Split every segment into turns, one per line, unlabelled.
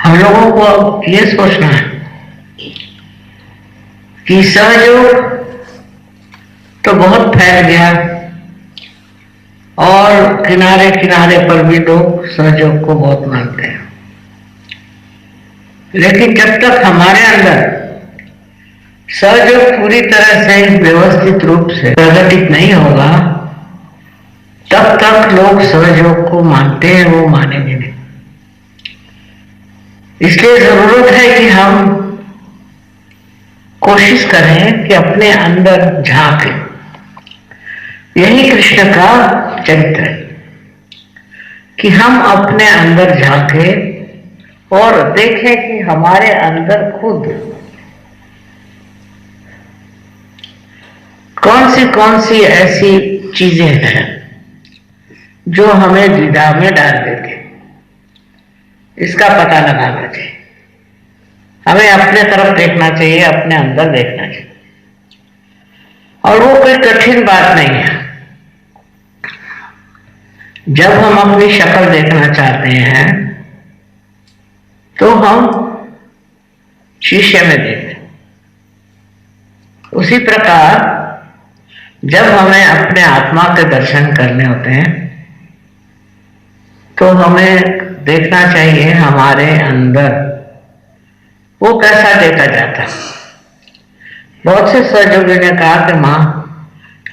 हम लोगों को अब ये सोचना है कि सहयोग तो बहुत फैल गया और किनारे किनारे पर भी लोग सहयोग को बहुत मानते हैं, लेकिन जब तक हमारे अंदर सहयोग पूरी तरह से व्यवस्थित रूप से प्रकटित नहीं होगा तब तक लोग सहयोग को मानते हैं, वो मानेंगे नहीं। इसलिए जरूरत है कि हम कोशिश करें कि अपने अंदर झांकें। यही कृष्ण का चरित्र है कि हम अपने अंदर झांकें और देखें कि हमारे अंदर खुद कौन सी ऐसी चीजें हैं जो हमें द्विधा में डाल देती, इसका पता लगाना चाहिए। हमें अपने तरफ देखना चाहिए, अपने अंदर देखना चाहिए, और वो कोई कठिन बात नहीं है। जब हम अपनी शक्ल देखना चाहते हैं तो हम शीशे में देखते हैं। उसी प्रकार जब हमें अपने आत्मा के दर्शन करने होते हैं तो हमें देखना चाहिए हमारे अंदर वो कैसा देखा जाता है। बहुत से सहयोगी ने कहा कि मां,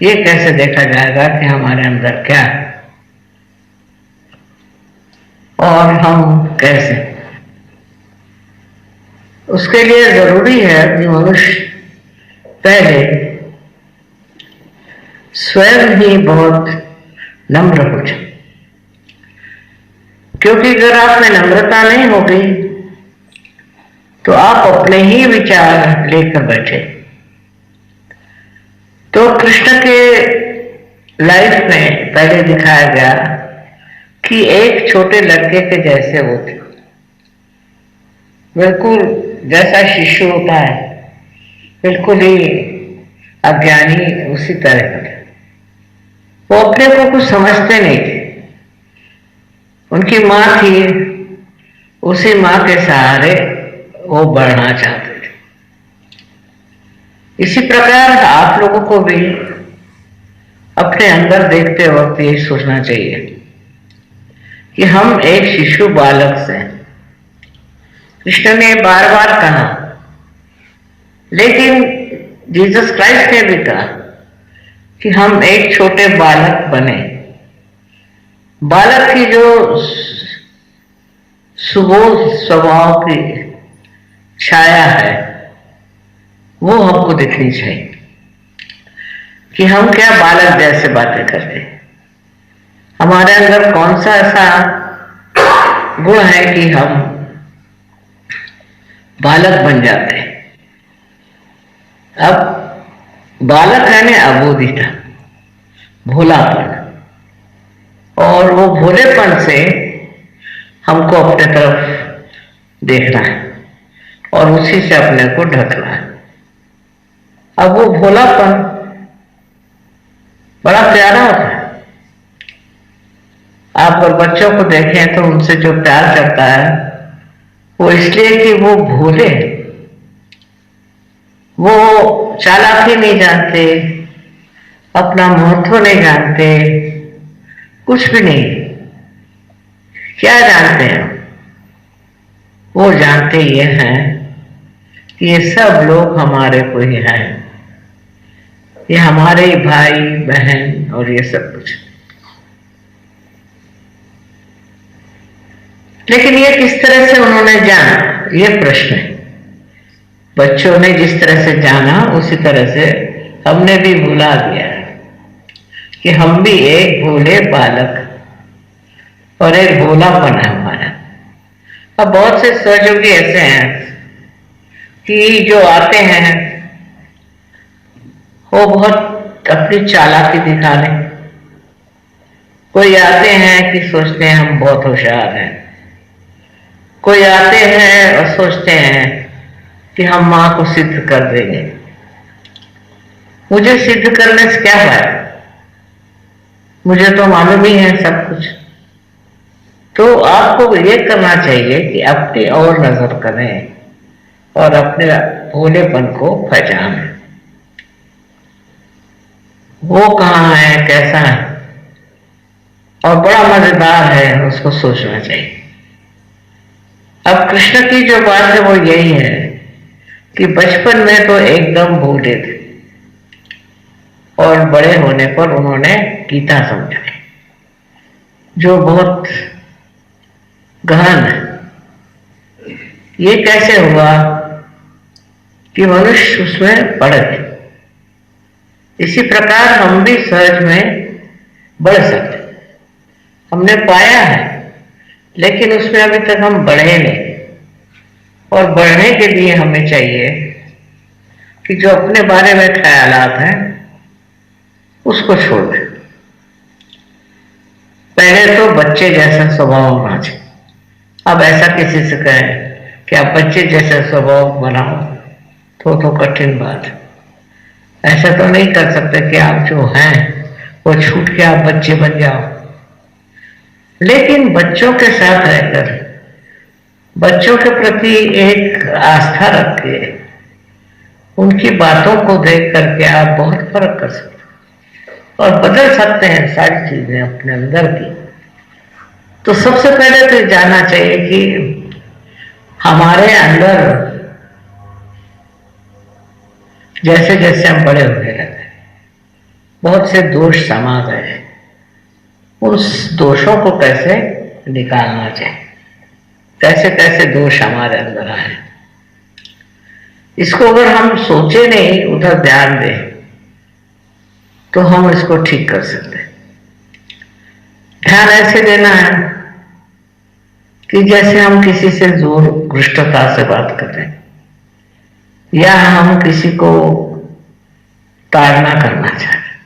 ये कैसे देखा जाएगा कि हमारे अंदर क्या है और हम कैसे। उसके लिए जरूरी है कि मनुष्य पहले स्वयं ही बहुत नम्र हो जाए, क्योंकि अगर आप में नम्रता नहीं होगी तो आप अपने ही विचार लेकर बैठे। तो कृष्ण के लाइफ में पहले दिखाया गया कि एक छोटे लड़के के जैसे वो थे, बिल्कुल जैसा शिशु होता है, बिल्कुल ही अज्ञानी, उसी तरह का था। वो अपने को कुछ समझते नहीं थे। उनकी मां थी, उसी मां के सहारे वो बढ़ना चाहते थे। इसी प्रकार आप लोगों को भी अपने अंदर देखते वक्त यही सोचना चाहिए कि हम एक शिशु बालक से, कृष्ण ने बार बार कहा, लेकिन जीसस क्राइस्ट ने भी कहा कि हम एक छोटे बालक बने। बालक की जो सुबोध स्वभाव की छाया है वो हमको दिखनी चाहिए कि हम क्या बालक जैसे बातें करते हैं। हमारे अंदर कौन सा ऐसा गुण है कि हम बालक बन जाते हैं। अब बालक है ना अबोधिता, भोलापन, और वो भोलेपन से हमको अपने तरफ देखना है और उसी से अपने को ढकना है। अब वो भोलापन बड़ा प्यारा होता है। आप अगर बच्चों को देखें तो उनसे जो प्यार करता है वो इसलिए कि वो भोले, वो चालाकी नहीं जानते, अपना महत्व नहीं जानते, कुछ भी नहीं। क्या जानते हैं? वो जानते ये हैं कि ये सब लोग हमारे को ही हैं, ये हमारे भाई बहन और ये सब कुछ। लेकिन ये किस तरह से उन्होंने जाना, ये प्रश्न है। बच्चों ने जिस तरह से जाना उसी तरह से हमने भी भुला दिया कि हम भी एक भोले बालक और एक भोलापन है हमारा। अब बहुत से सहयोगी ऐसे हैं कि जो आते हैं वो बहुत अपनी चालाकी दिखाने, कोई आते हैं कि सोचते हैं हम बहुत होशियार हैं, कोई आते हैं और सोचते हैं कि हम मां को सिद्ध कर देंगे। मुझे सिद्ध करने से क्या फायदा, मुझे तो मालूम ही है सब कुछ। तो आपको ये करना चाहिए कि अपनी ओर नजर करें और अपने भोलेपन को पहचानें। वो कहाँ है, कैसा है, और बड़ा मजेदार है, उसको सोचना चाहिए। अब कृष्ण की जो बात है वो यही है कि बचपन में तो एकदम भोले थे और बड़े होने पर उन्होंने गीता समझाई, जो बहुत गहन है। ये कैसे हुआ कि मनुष्य उसमें बढ़ गए। इसी प्रकार हम भी सहज में बढ़ सकते, हमने पाया है, लेकिन उसमें अभी तक हम बढ़े नहीं। और बढ़ने के लिए हमें चाहिए कि जो अपने बारे में ख्यालात हैं उसको छोड़ दें। पहले तो बच्चे जैसा स्वभाव होना चाहिए। अब ऐसा किसी से कहें कि आप बच्चे जैसा स्वभाव बनाओ तो कठिन बात है। ऐसा तो नहीं कर सकते कि आप जो हैं वो छूट के आप बच्चे बन जाओ। लेकिन बच्चों के साथ रहकर, बच्चों के प्रति एक आस्था रख के, उनकी बातों को देख करके आप बहुत फर्क कर सकते और बदल सकते हैं सारी चीजें अपने अंदर की। तो सबसे पहले तो जानना चाहिए कि हमारे अंदर जैसे जैसे हम बड़े होने लगे बहुत से दोष समा गए। उस दोषों को कैसे निकालना चाहिए, कैसे कैसे दोष हमारे अंदर आए, इसको अगर हम सोचे नहीं, उधर ध्यान दें, तो हम इसको ठीक कर सकते हैं। ध्यान ऐसे देना है कि जैसे हम किसी से जोर घृष्टता से बात कर रहे हैं, या हम किसी को ताड़ना करना चाहते हैं,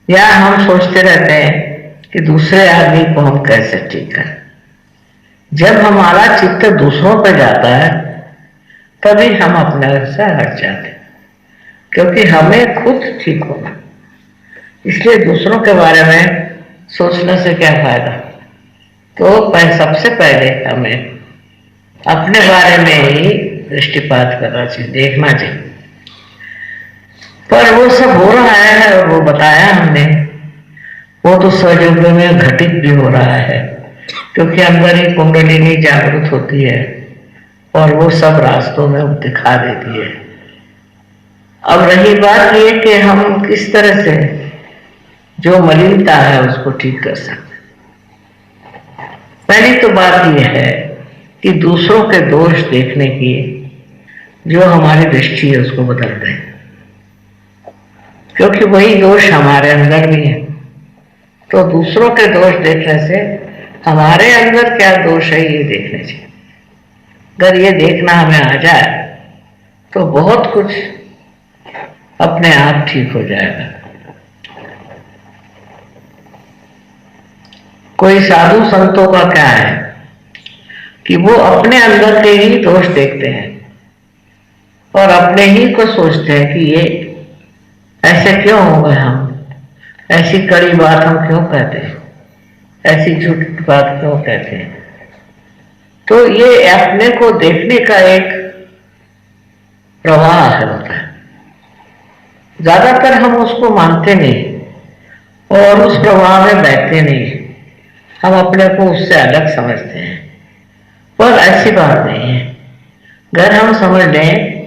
या हम सोचते रहते हैं कि दूसरे आदमी को हम कैसे ठीक करें। जब हमारा चित्त दूसरों पर जाता है तभी हम अपने से हट जाते हैं, क्योंकि हमें खुद ठीक होना। इसलिए दूसरों के बारे में सोचने से क्या फायदा। तो सबसे पहले हमें अपने बारे में ही दृष्टिपात करना चाहिए, देखना चाहिए। पर वो सब हो रहा है और वो बताया हमने, वो तो सहयोग में घटित भी हो रहा है, क्योंकि अंदर ही कुंडलिनी जागृत होती है और वो सब रास्तों में दिखा देती है। अब रही बात ये कि हम किस तरह से जो मलिनता है उसको ठीक कर सकते। पहली तो बात यह है कि दूसरों के दोष देखने की जो हमारी दृष्टि है उसको बदल दें, क्योंकि वही दोष हमारे अंदर भी है। तो दूसरों के दोष देखने से हमारे अंदर क्या दोष है ये देखने चाहिए। अगर ये देखना हमें आ जाए तो बहुत कुछ अपने आप ठीक हो जाएगा। कोई साधु संतों का क्या है कि वो अपने अंदर के ही दोष देखते हैं और अपने ही को सोचते हैं कि ये ऐसे क्यों हो गए, हम ऐसी कड़ी बात हम क्यों कहते हैं, ऐसी झूठी बात क्यों कहते हैं। तो ये अपने को देखने का एक प्रवाह है होता है। ज्यादातर हम उसको मानते नहीं और उस प्रवाह में बैठते नहीं, हम अपने को उससे अलग समझते हैं। पर ऐसी बात नहीं है। अगर हम समझ लें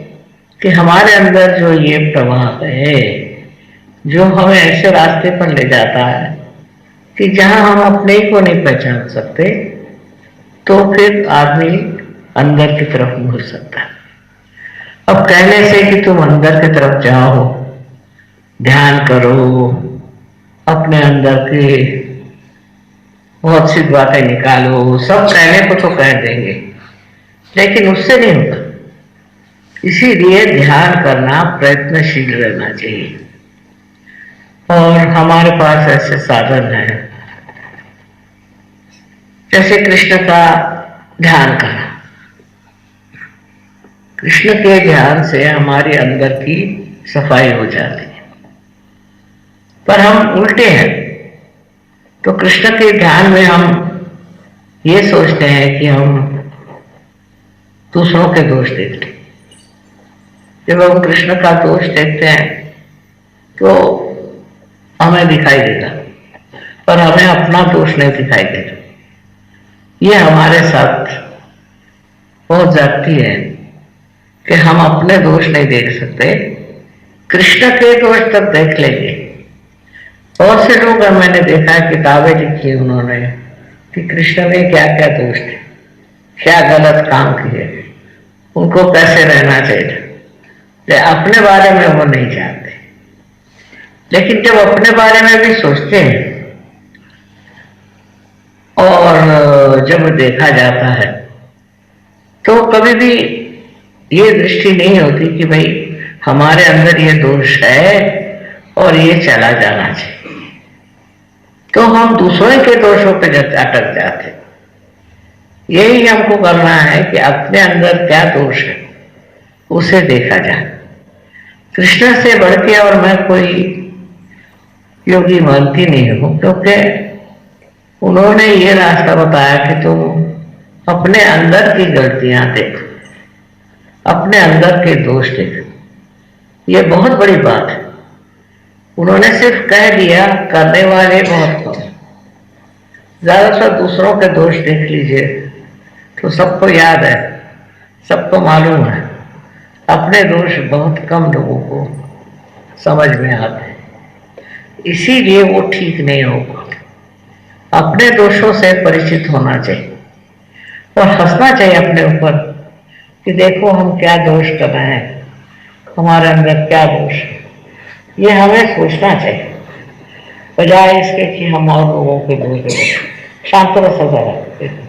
कि हमारे अंदर जो ये प्रवाह है जो हमें ऐसे रास्ते पर ले जाता है कि जहां हम अपने ही को नहीं पहचान सकते, तो फिर आदमी अंदर की तरफ मुड़ सकता है। अब कहने से कि तुम अंदर की तरफ जाओ, ध्यान करो, अपने अंदर की बहुत सी बातें निकालो, सब कहने को तो कह देंगे, लेकिन उससे नहीं होता। इसीलिए ध्यान करना, प्रयत्नशील रहना चाहिए। और हमारे पास ऐसे साधन हैं, जैसे कृष्ण का ध्यान करना। कृष्ण के ध्यान से हमारे अंदर की सफाई हो जाती है। पर हम उल्टे हैं, तो कृष्ण के ध्यान में हम ये सोचते हैं कि हम दूसरों के दोष देखते हैं। जब हम कृष्ण का दोष देखते हैं तो हमें दिखाई देता, पर हमें अपना दोष नहीं दिखाई देता। ये हमारे साथ बहुत जाती है कि हम अपने दोष नहीं देख सकते, कृष्ण के दोष तक देख लेंगे। बहुत से लोग मैंने देखा है, किताबें लिखी उन्होंने कि कृष्ण ने क्या क्या दोष थे, क्या गलत काम किए, उनको कैसे रहना चाहिए। अपने बारे में वो नहीं जानते, लेकिन जब अपने बारे में भी सोचते हैं और जब देखा जाता है तो कभी भी ये दृष्टि नहीं होती कि भाई हमारे अंदर ये दोष है और ये चला जाना चाहिए। तो हम दूसरों के दोषों पे अटक जाते। यही हमको करना है कि अपने अंदर क्या दोष है उसे देखा जाए। कृष्ण से बढ़ के और मैं कोई योगी मानती नहीं हूं, क्योंकि उन्होंने ये रास्ता बताया कि तुम अपने अंदर की गलतियां देखो, अपने अंदर के दोष देखो। ये बहुत बड़ी बात है। उन्होंने सिर्फ कह दिया, करने वाले बहुत कम। ज्यादातर दूसरों के दोष देख लीजिए तो सबको याद है, सबको मालूम है। अपने दोष बहुत कम लोगों को समझ में आते हैं, इसीलिए वो ठीक नहीं होगा। अपने दोषों से परिचित होना चाहिए और हंसना चाहिए अपने ऊपर कि देखो हम क्या दोष कर रहे हैं, हमारे अंदर क्या दोष है। ये हमें सोचना चाहिए, बजाय इसके कि हम और लोगों के दोष। शांत रहो सदा।